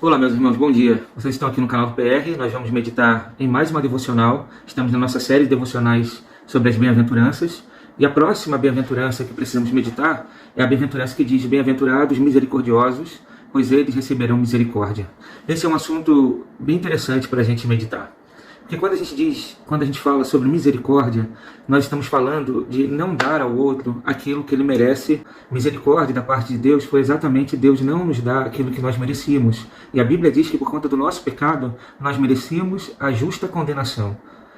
Olá, meus irmãos, bom dia. Vocês estão aqui no canal do PR, nós vamos meditar em mais uma devocional. Estamos na nossa série de devocionais sobre as bem-aventuranças. E a próxima bem-aventurança que precisamos meditar é a bem-aventurança que diz: bem-aventurados misericordiosos, pois eles receberão misericórdia. Esse é um assunto bem interessante para a gente meditar. Porque quando a gente fala sobre misericórdia, nós estamos falando de não dar ao outro aquilo que ele merece. Misericórdia da parte de Deus foi exatamente Deus não nos dar aquilo que nós merecíamos. E a Bíblia diz que por conta do nosso pecado, nós merecíamos a justa condenação.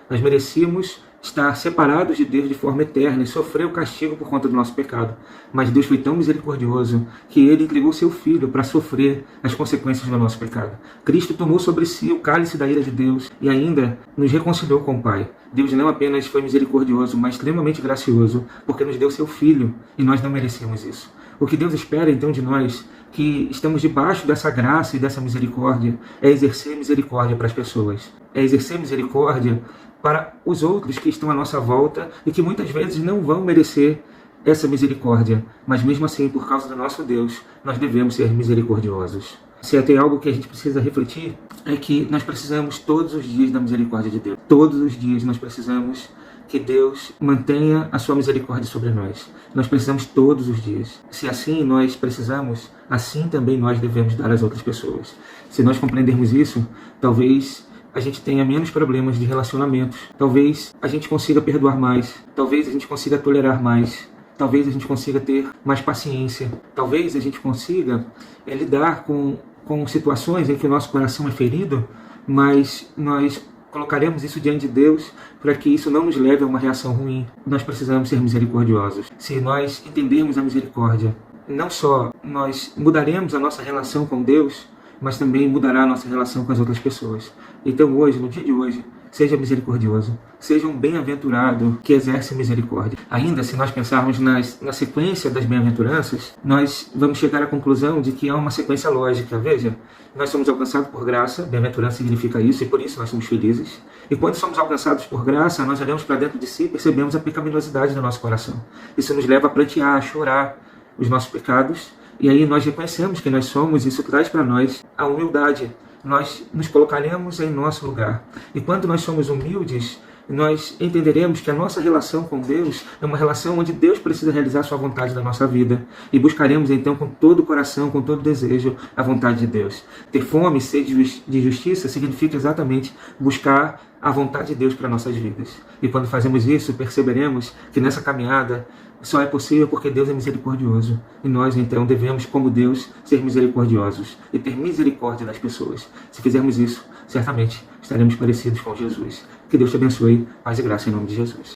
Nós merecíamos estar separados de Deus de forma eterna e sofrer o castigo por conta do nosso pecado. Mas Deus foi tão misericordioso que Ele entregou seu Filho para sofrer as consequências do nosso pecado. Cristo tomou sobre si o cálice da ira de Deus e ainda nos reconciliou com o Pai. Deus não apenas foi misericordioso, mas extremamente gracioso, porque nos deu seu Filho e nós não merecíamos isso. O que Deus espera então de nós, que estamos debaixo dessa graça e dessa misericórdia, é exercer misericórdia para as pessoas. É exercer misericórdia para os outros que estão à nossa volta e que muitas vezes não vão merecer essa misericórdia. Mas mesmo assim, por causa do nosso Deus, nós devemos ser misericordiosos. Se tem algo que a gente precisa refletir, é que nós precisamos todos os dias da misericórdia de Deus. Todos os dias nós precisamos que Deus mantenha a sua misericórdia sobre nós. Nós precisamos todos os dias. Se assim nós precisamos, assim também nós devemos dar às outras pessoas. Se nós compreendermos isso, talvez a gente tenha menos problemas de relacionamentos. Talvez a gente consiga perdoar mais. Talvez a gente consiga tolerar mais. Talvez a gente consiga ter mais paciência. Talvez a gente consiga lidar com situações em que o nosso coração é ferido, mas nós colocaremos isso diante de Deus para que isso não nos leve a uma reação ruim. Nós precisamos ser misericordiosos. Se nós entendermos a misericórdia, não só nós mudaremos a nossa relação com Deus, mas também mudará a nossa relação com as outras pessoas. Então hoje, no dia de hoje, seja misericordioso, seja um bem-aventurado que exerce misericórdia. Ainda, se nós pensarmos na sequência das bem-aventuranças, nós vamos chegar à conclusão de que há uma sequência lógica. Veja, nós somos alcançados por graça, bem-aventurança significa isso, e por isso nós somos felizes. E quando somos alcançados por graça, nós olhamos para dentro de si e percebemos a pecaminosidade do nosso coração. Isso nos leva a prantear, a chorar os nossos pecados, e aí nós reconhecemos quem nós somos, e isso traz para nós a humildade. Nós nos colocaremos em nosso lugar. E quando nós somos humildes, nós entenderemos que a nossa relação com Deus é uma relação onde Deus precisa realizar a sua vontade na nossa vida. E buscaremos então com todo o coração, com todo o desejo, a vontade de Deus. Ter fome e sede de justiça significa exatamente buscar a vontade de Deus para nossas vidas. E quando fazemos isso, perceberemos que nessa caminhada só é possível porque Deus é misericordioso. E nós, então, devemos, como Deus, ser misericordiosos e ter misericórdia das pessoas. Se fizermos isso, certamente estaremos parecidos com Jesus. Que Deus te abençoe. Paz e graça em nome de Jesus.